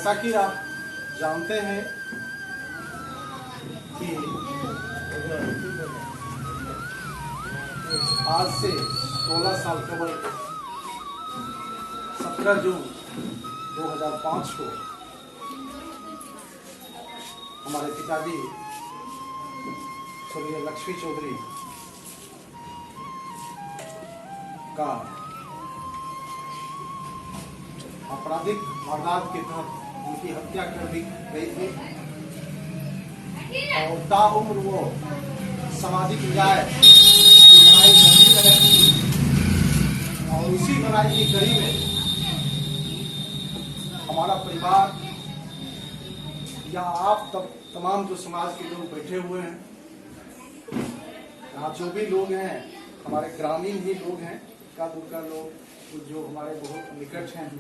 जैसा कि आप जानते हैं कि आज से 16 साल कबल 17 जून 2005 को हमारे पिताजी स्वर्गीय लक्ष्मी चौधरी का आपराधिक वारदात के तहत उनकी हत्या कर दी गई थी और ताउम्र वो सामाजिक न्याय की लड़ाई लड़ती रहे और उसी लड़ाई की कड़ी में हमारा परिवार या आप तमाम जो समाज के लोग बैठे हुए हैं, यहाँ जो भी लोग हैं हमारे ग्रामीण ही लोग हैं, का दूर लोग जो हमारे बहुत निकट हैं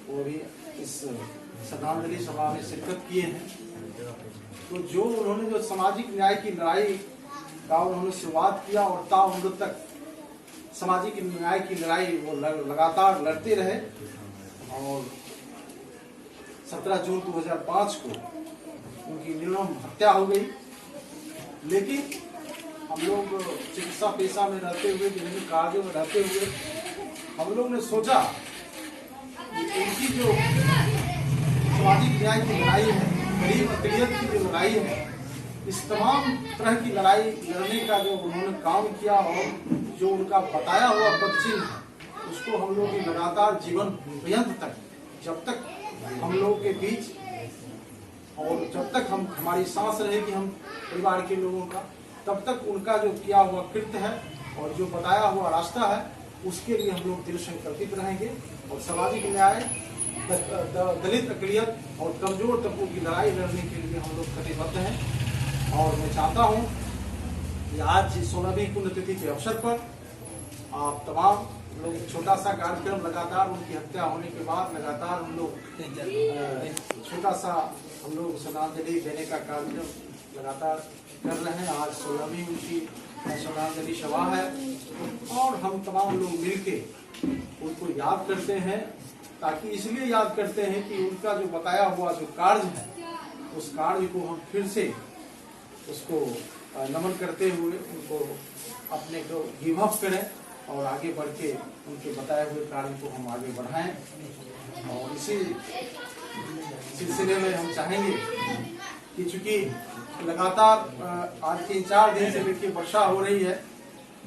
वो भी इस श्रद्धांजलि सभा में शिरकत किए हैं। तो जो उन्होंने जो सामाजिक न्याय की लड़ाई का उन्होंने शुरुआत किया और ताउम्र तक सामाजिक न्याय की लड़ाई वो लगातार लड़ते रहे और 17 जून 2005 को उनकी निर्मम हत्या हो गई। लेकिन हम लोग चिकित्सा पेशा में रहते हुए, विभिन्न कार्यों में रहते हुए हम लोग ने सोचा कि उनकी जो सामाजिक न्याय की लड़ाई है, गरीब अकलियत की जो लड़ाई है, इस तमाम तरह की लड़ाई लड़ने का जो उन्होंने काम किया और जो उनका बताया हुआ पदचिन्ह है उसको हम लोग लगातार जीवन पर्यंत तक, जब तक हम लोग के बीच और जब तक हमारी सांस रहेगी हम परिवार के लोगों का, तब तक उनका जो किया हुआ कृत्य है और जो बताया हुआ रास्ता है उसके लिए हम लोग दृढ़ संकल्पित रहेंगे और सामाजिक न्याय, दलित अकलियत और कमजोर तबकों की लड़ाई लड़ने के लिए हम लोग कटिबद्ध हैं। और मैं चाहता हूं कि आज 16वीं पुण्यतिथि के अवसर पर आप तमाम लोग छोटा सा कार्यक्रम लगातार उनकी हत्या होने के बाद लगातार हम लोग छोटा सा हम लोग श्रद्धांजलि देने का कार्यक्रम लगातार कर रहे हैं। आज 16वीं उनकी श्रद्धांजलि सभा है और हम तमाम लोग मिलके उनको याद करते हैं, ताकि इसलिए याद करते हैं कि उनका जो बताया हुआ जो कार्य है उस कार्य को हम फिर से उसको नमन करते हुए उनको अपने को गिव अप करें और आगे बढ़ के उनके बताए हुए कार्य को हम आगे बढ़ाएं। और इसी सिलसिले में हम चाहेंगे कि चूंकि लगातार आज 3-4 दिन से लेकर वर्षा हो रही है,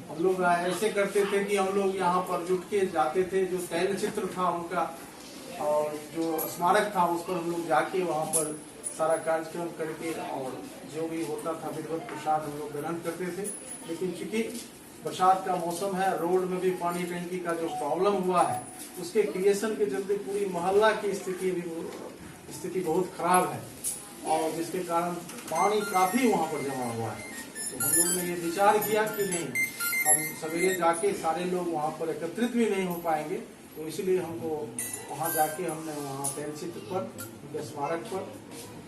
हम लोग ऐसे करते थे कि हम लोग यहाँ पर जुट के जाते थे, जो तैल चित्र था उनका और जो स्मारक था उस पर हम लोग जाके वहाँ पर सारा कार्यक्रम करके और जो भी होता था विधिवत प्रसाद हम लोग ग्रहण करते थे। लेकिन चूंकि बरसात का मौसम है, रोड में भी पानी टंकी का जो प्रॉब्लम हुआ है उसके क्रिएशन के चलते पूरी मोहल्ला की स्थिति बहुत खराब है और जिसके कारण पानी काफी वहाँ पर जमा हुआ है। तो हम लोगों ने ये विचार किया कि नहीं, हम सवेरे जाके सारे लोग वहाँ पर एकत्रित भी नहीं हो पाएंगे, तो इसलिए हमको वहाँ जाके हमने वहाँ तहसील पर उनके स्मारक पर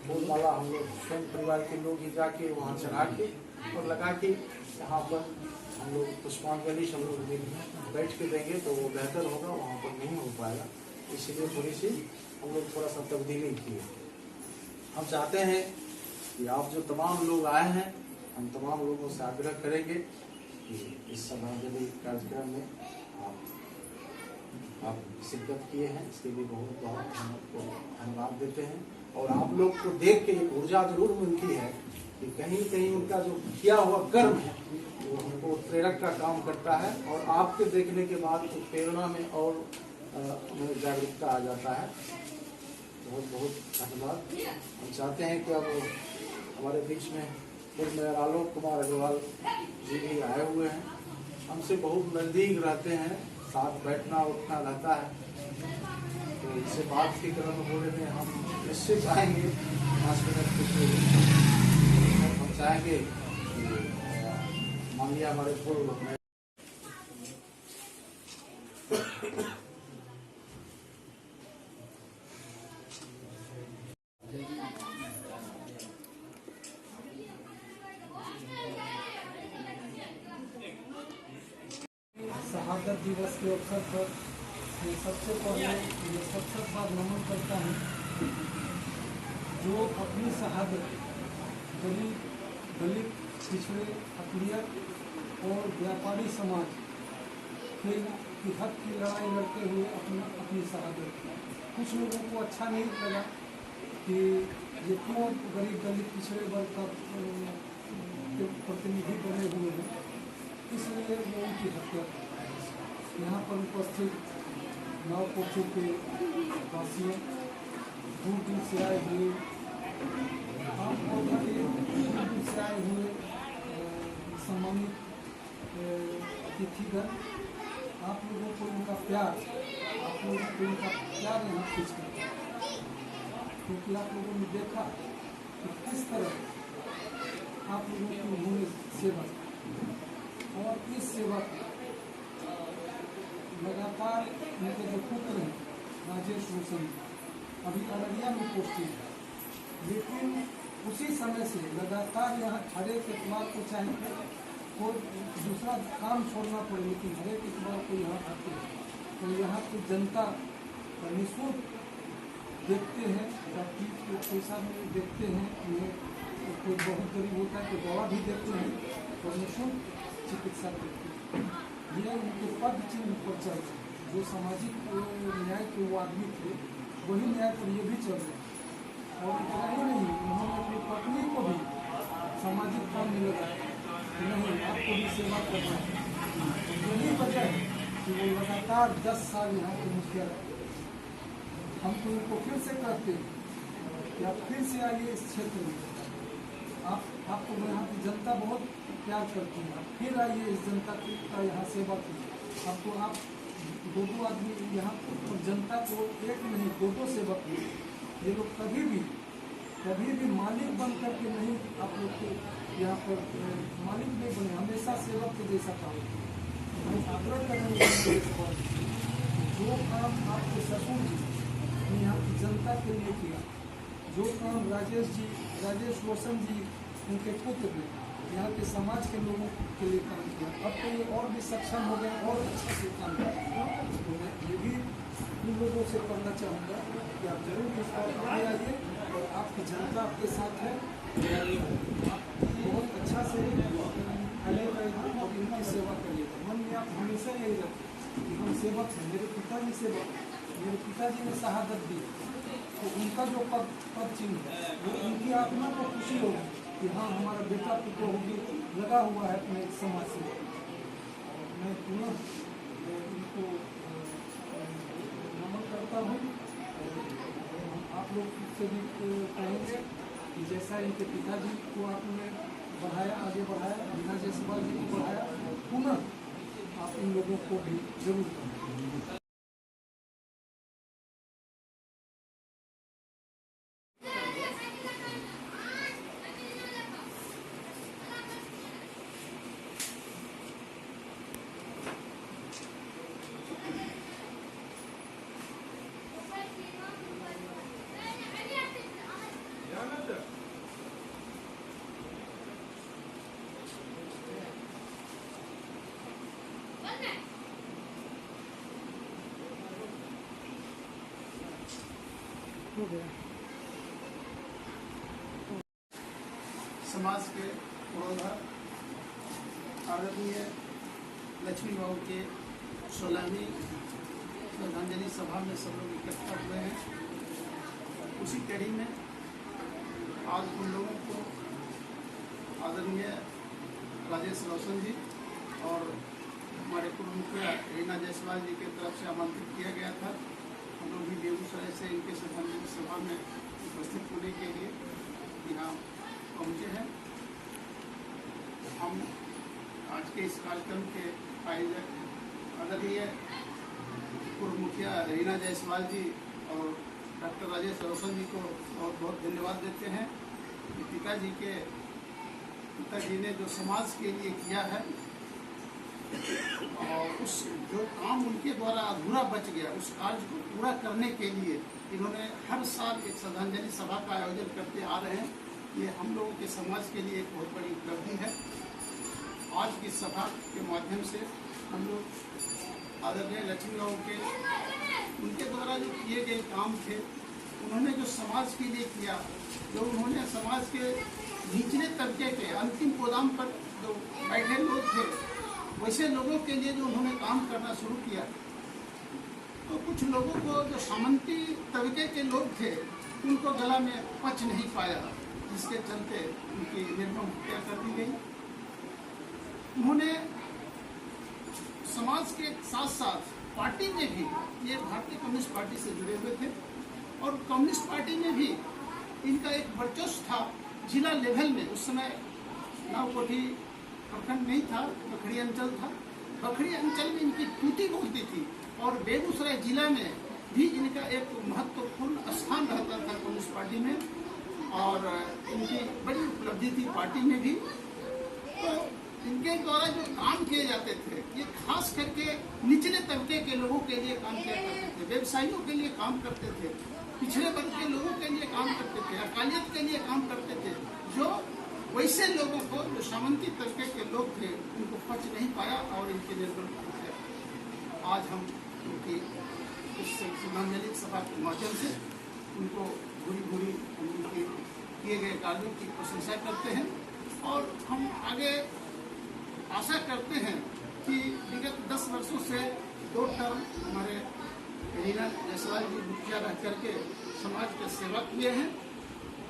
फूलमाला हम लोग स्वयं परिवार के लोग ही जाके वहाँ चढ़ा के और लगा के यहाँ पर हम लोग पुष्पांजलि हम लोग बैठ के देंगे तो वो बेहतर होगा, वहाँ पर नहीं हो पाएगा। इसलिए थोड़ी सी हम लोग थोड़ा सा तब्दीली की है। हम चाहते हैं कि आप जो तमाम लोग आए हैं, हम तमाम लोगों से आग्रह करेंगे कि इस श्रद्धांजलि कार्यक्रम में आप शिरकत किए हैं, इसके लिए बहुत बहुत हम आपको धन्यवाद देते हैं। और आप लोग को देख के एक ऊर्जा जरूर मिलती है कि कहीं कहीं उनका जो किया हुआ कर्म है वो हमको प्रेरक का काम करता है और आपके देखने के बाद प्रेरणा में और जागरूकता आ जाता है। बहुत बहुत धन्यवाद। हम चाहते हैं कि अब हमारे बीच में पूर्व मेयर आलोक कुमार अग्रवाल जी भी आए हुए हैं, हमसे बहुत नज़दीक रहते हैं, साथ बैठना उठना रहता है, तो इससे बात की क्रम बोले में हम निश्चित आएंगे 5 मिनट कुछ हम चाहेंगे। मान लिया हमारे पूर्व शहादत दिवस के अवसर पर मैं सबसे पहले ये सबसे बार नमन करता हूँ करते हैं, जो अपनी शहादत दलित, पिछड़े, अक़लियत और व्यापारी समाज के हक की लड़ाई लड़ते हुए अपनी शहादत। कुछ लोगों को अच्छा नहीं लगा कि ये क्यों गरीब, दलित, पिछड़े वर्ग का के प्रतिनिधि बने हुए हैं, इसलिए वो उनकी हत्या कर। यहाँ पर उपस्थित नावकोठी के वासियों, दूर दूर से आए हुए, दूर दूर से आए हुए सम्मानित अतिथिगण, आप लोगों को इनका प्यार, आप लोगों को इनका प्यार यहाँ खींच करता है, क्योंकि आप लोगों ने देखा कि किस तरह आप लोगों की उन्होंने सेवा की, और इस सेवा को लगातार उनके जो पुत्र हैं राजेश रोशन अभी अररिया में पोस्टिंग है, लेकिन उसी समय से लगातार यहाँ हर एक इतवार को चाहे कोई दूसरा काम छोड़ना पड़े, लेकिन हर एक इतवार को यहाँ आते हैं। तो यहाँ की जनता निःशुल्क देखते हैं, डॉक्टरी को पैसा में देखते हैं, उन्हें कोई बहुत गरीब होता है तो दवा भी देते हैं और निःशुल्क चिकित्सा करते हैं। ये उनके पद चिन्ह पर चल रहे हैं, जो सामाजिक न्याय के वो आदमी थे, वही न्याय पर ये भी चल रहे हैं। और इतना ही नहीं, उन्होंने अपनी पत्नी को भी सामाजिक काम में लगाया कि नहीं, आपको भी सेवा करना है। यही वजह है कि वो लगातार 10 साल यहाँ के मुखिया रहे। हम तो उनको फिर से कहते हैं कि आप फिर से आइए इस क्षेत्र में, आपको यहाँ की जनता बहुत प्यार करती है, आप फिर आइए इस जनता का यहाँ सेवा कीजिए। अब तो आप दो आदमी यहाँ और जनता को एक नहीं 2 सेवक हैं। ये लोग कभी भी मालिक बन करके नहीं आप लोग को यहाँ पर मालिक नहीं बने, हमेशा सेवक के जैसा काम। हम आग्रह करेंगे जो काम आपके ससुर जी ने यहाँ की जनता के लिए किया, जो काम राजेश रोशन जी उनके पुत्र ने यहाँ के समाज के लोगों के लिए काम किया, अब तो ये और भी सक्षम हो गए और अच्छा से काम करें। तो मैं ये भी उन लोगों से कहना चाहूँगा कि आप जरूर इस बात में आइए और आपकी जनता आपके साथ है, आप बहुत अच्छा से आइएगा और इनकी सेवा करिएगा। मन में आप हमेशा यही रखें कि हम सेवक हैं, मेरे पिताजी सेवक, मेरे पिताजी ने शहादत दी, तो उनका जो पद चिन्ह है वो उनकी आत्मा को खुशी होगी कि हाँ, हमारा बेटा पुत्र होगी लगा हुआ है अपने समाज से। मैं पुनः इनको नमन करता हूँ। आप लोग से भी कहेंगे कि जैसा इनके पिताजी को आपने बढ़ाया, आगे बढ़ाया, रीना जायसवाल जी को बढ़ाया, पुनः आप इन लोगों को भी जरूर करें। हो गया। समाज के पुरोधा आदरणीय लक्ष्मी बाबू के 16वीं श्रद्धांजलि सभा में सब लोग इकट्ठा हुए हैं। उसी कड़ी में आज उन लोगों को आदरणीय राजेश रोशन जी और हमारे पूर्व मुखिया रीना जायसवाल जी की तरफ से आमंत्रित किया गया था। हम लोग भी बेगूसराय से इनके श्रद्धांजलि सभा में उपस्थित होने के लिए यहाँ पहुँचे हैं। हम आज के इस कार्यक्रम के आयोजक आदरणीय पूर्व मुखिया रीना जायसवाल जी और डॉक्टर राजेश रोशन जी को बहुत बहुत धन्यवाद देते हैं कि पिताजी ने जो समाज के लिए किया है और उस जो काम उनके द्वारा अधूरा बच गया, उस कार्य को पूरा करने के लिए इन्होंने हर साल एक श्रद्धांजलि सभा का आयोजन करते आ रहे हैं। ये हम लोगों के समाज के लिए एक बहुत बड़ी उपलब्धि है। आज की सभा के माध्यम से हम लोग आदरणीय लक्ष्मी बाबू के उनके द्वारा जो किए गए काम थे उन्होंने जो समाज के लिए किया, जो उन्होंने समाज के निचले तबके के अंतिम गोदाम पर जो बैठे लोग थे, वैसे लोगों के लिए जो उन्होंने काम करना शुरू किया, तो कुछ लोगों को जो सामंती तबके के लोग थे उनको गला में पच नहीं पाया, जिसके चलते उनकी निर्मम हत्या कर दी गई। उन्होंने समाज के साथ साथ पार्टी में भी, ये भारतीय कम्युनिस्ट पार्टी से जुड़े हुए थे और कम्युनिस्ट पार्टी में भी इनका एक वर्चस्व था जिला लेवल में। उस समय नावकोठी प्रखंड नहीं था, बखरी अंचल था। बखरी अंचल में इनकी टूटी बोलती थी और बेगूसराय जिला में भी इनका एक महत्वपूर्ण स्थान रहता था कम्युनिस्ट पार्टी में, और इनकी बड़ी उपलब्धि थी पार्टी में भी। तो इनके द्वारा जो काम किए जाते थे, ये खास करके निचले तबके के लोगों के लिए काम किया करते थे, व्यवसायियों के लिए काम करते थे, पिछड़े वर्ग के लोगों के लिए काम करते थे, अकालियत के लिए काम करते थे, जो वैसे लोगों को, जो सामंती तबके के लोग थे, उनको पच नहीं पाया और इनके निर्बल थे। आज हम उनकी इस श्रद्धांजलि सभा के माध्यम से उनको भूरी उनके किए गए कार्यों की प्रशंसा करते हैं और हम आगे आशा करते हैं कि विगत 10 वर्षों से 2 टर्म हमारे रीना जायसवाल जी मुखिया रह करके समाज के सेवा किए हैं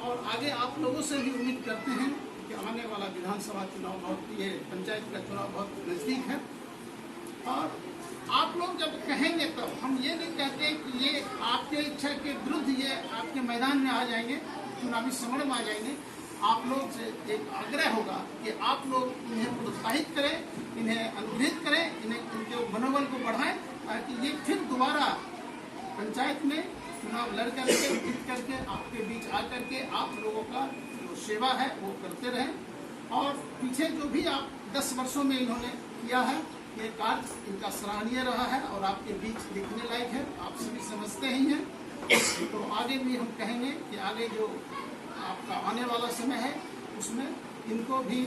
और आगे आप लोगों से भी उम्मीद करते हैं कि आने वाला विधानसभा चुनाव बहुत, ये पंचायत का चुनाव बहुत नज़दीक है और आप लोग जब कहेंगे तब हम ये नहीं कहते कि ये आपके इच्छा के विरुद्ध ये आपके मैदान में आ जाएंगे, चुनावी समर में आ जाएंगे। आप लोग से एक आग्रह होगा कि आप लोग इन्हें प्रोत्साहित करें, इन्हें अनुग्रहित करें, इनके मनोबल को बढ़ाएं, ताकि ये फिर दोबारा पंचायत में चुनाव लड़ करके जीत करके आपके बीच आ करके आप लोगों का जो सेवा है वो करते रहें। और पीछे जो भी आप 10 वर्षों में इन्होंने किया है, ये कार्य इनका सराहनीय रहा है और आपके बीच दिखने लायक है, आप सभी समझते ही हैं। तो आगे भी हम कहेंगे कि आगे जो आपका आने वाला समय है उसमें इनको भी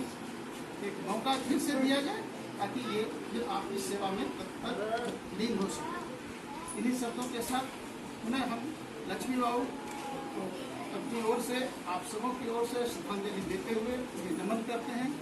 एक मौका फिर से दिया जाए ताकि ये फिर आपकी सेवा में तत्पर लीन हो सके। इन्हीं शब्दों के साथ पुनः हम लक्ष्मी बाबू को अपनी ओर से, आप सबों की ओर से श्रद्धांजलि देते हुए उन्हें नमन करते हैं।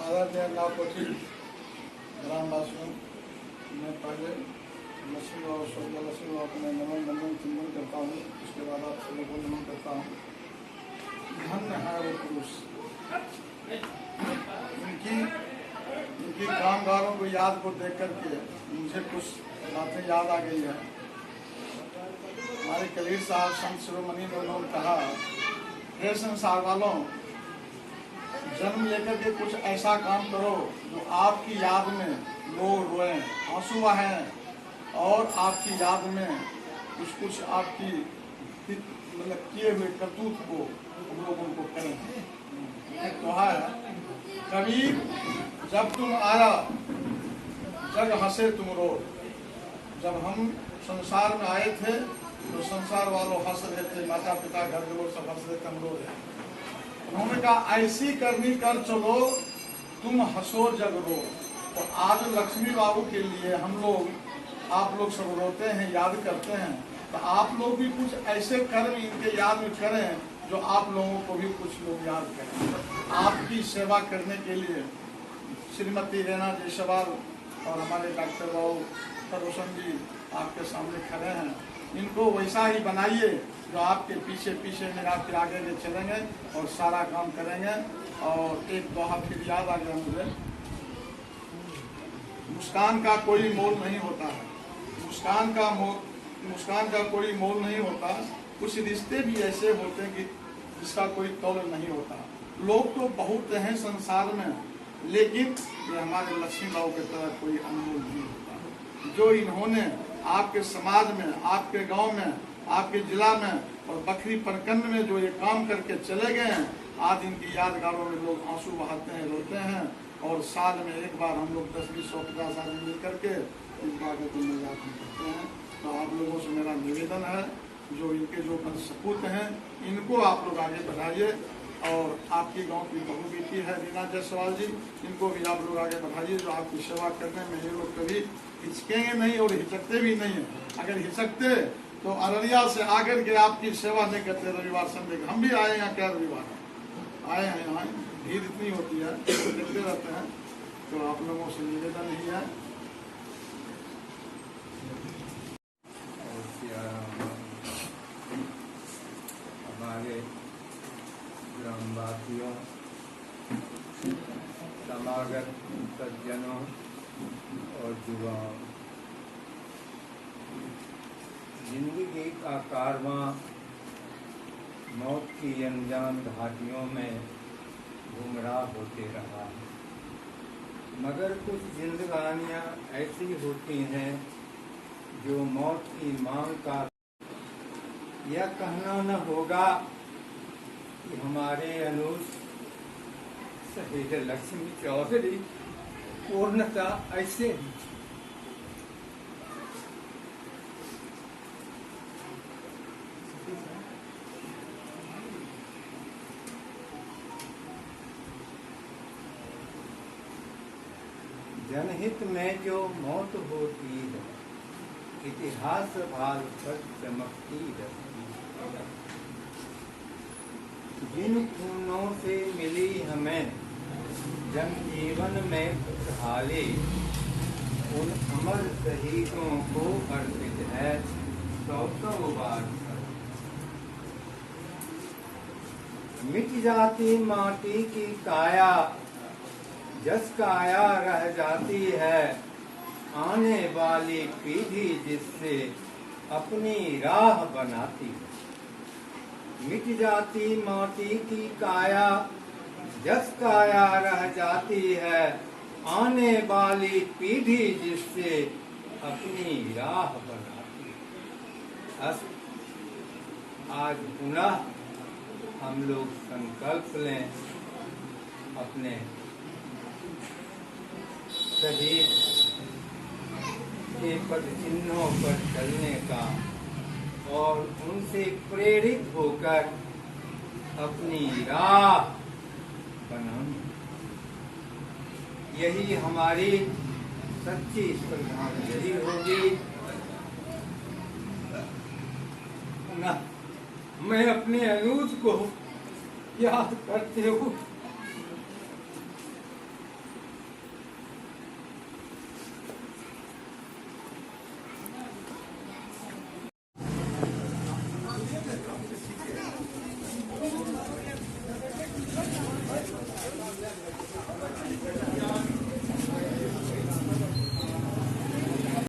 आदरणीय नावकोठी ग्रामवासियों, मैं पहले लक्ष्मी बाबू स्वर्गीय लक्ष्मी बाबू को मैं नमन चिंतन करता हूँ। उसके बाद आप सभी को नमन करता हूँ। धन्य है वो पुरुष, इनकी कामगारों को याद को देख करके मुझे कुछ बातें याद आ गई है। हमारे कबीर साहब संत शिरोमणि ने उन्होंने कहा, हे संसार वालों, जन्म लेकर के कुछ ऐसा काम करो जो आपकी याद में लोग रोएं, आंसू बहें और आपकी याद में कुछ आपकी मतलब किए हुए करतूत को लोग उनको करें। एक तो है, कबीर जब तुम आया जग हंसे तुम रो। जब हम संसार में आए थे तो संसार वालों हंस रहे थे, माता पिता घर के लोग सब हंस रहे थे, हम रो रहे। उन्होंने कहा ऐसी करनी कर चलो तुम हंसो जग रो। तो आज लक्ष्मी बाबू के लिए हम लोग, आप लोग सब रोते हैं, याद करते हैं, तो आप लोग भी कुछ ऐसे कर्म इनके याद में करें जो आप लोगों को भी कुछ लोग याद करें। आपकी सेवा करने के लिए श्रीमती रीना जायसवाल और हमारे डॉक्टर बाबू रोशन जी आपके सामने खड़े हैं। इनको वैसा ही बनाइए जो आपके पीछे पीछे में आपके आगे ले चलेंगे और सारा काम करेंगे। और एक दोहा फिर याद आ गया मुझे, मुस्कान का कोई मोल नहीं होता है, मुस्कान का कोई मोल नहीं होता। कुछ रिश्ते भी ऐसे होते हैं कि जिसका कोई तौल नहीं होता। लोग तो बहुत हैं संसार में, लेकिन ये हमारे लक्ष्मी बाबू की तरह कोई अनमोल नहीं होता। जो इन्होंने आपके समाज में, आपके गांव में, आपके जिला में और बखरी प्रखंड में जो ये काम करके चले गए हैं, आज इनकी यादगारों में लोग आंसू बहाते हैं, रोते हैं और साल में एक बार हम लोग 10, 20, 100, 50 आदमी मिल करके इनका आगे मजाक करते हैं। तो आप लोगों से मेरा निवेदन है, जो इनके जो सपूत हैं इनको आप लोग आगे बढ़ाइए, और आपकी गांव की बहू बेटी है रीना जायसवाल जी, इनको भी आप लोग आगे बढ़ाइए, जो आपकी सेवा करने में ये लोग कभी हिचकेंगे नहीं और हिचकते भी नहीं है। अगर हिचकते तो अररिया से आकर के आपकी सेवा नहीं करते रविवार संडे। हम भी आए हैं, क्या रविवार आए हैं, यहाँ भीड़ इतनी होती है, देखते रहते हैं। तो आप लोगों से निवेदन ही है। हमारे ग्रामवासियों, समागत सज्जनों और युवाओं, जिंदगी का कारवां मौत की अनजान घाटियों में गुमराह होते रहा है, मगर कुछ जिंदगानियां ऐसी होती हैं जो मौत की मांग का। यह कहना न होगा कि हमारे अनुज शहीद लक्ष्मी चौधरी पूर्णतः ऐसे हैं। जनहित में जो मौत होती है, इतिहास भाल पर चमकती रहती है। जिन खूनों से मिली हमें जनजीवन में खुशहाली, उन अमर शहीदों को अर्पित है 100 बार। मिट जाती माटी की काया, जस काया रह जाती है आने वाली पीढ़ी जिससे अपनी राह बनाती है। मिट जाती माटी की काया, जस काया रह जाती है आने वाली पीढ़ी जिससे अपनी राह बनाती है। आज पुनः हम लोग संकल्प लें अपने शहीद के पद चिन्हों पर चलने का और उनसे प्रेरित होकर अपनी राह बनाने। यही हमारी सच्ची श्रद्धांजलि होगी। मैं अपने अनुज को याद करते हुए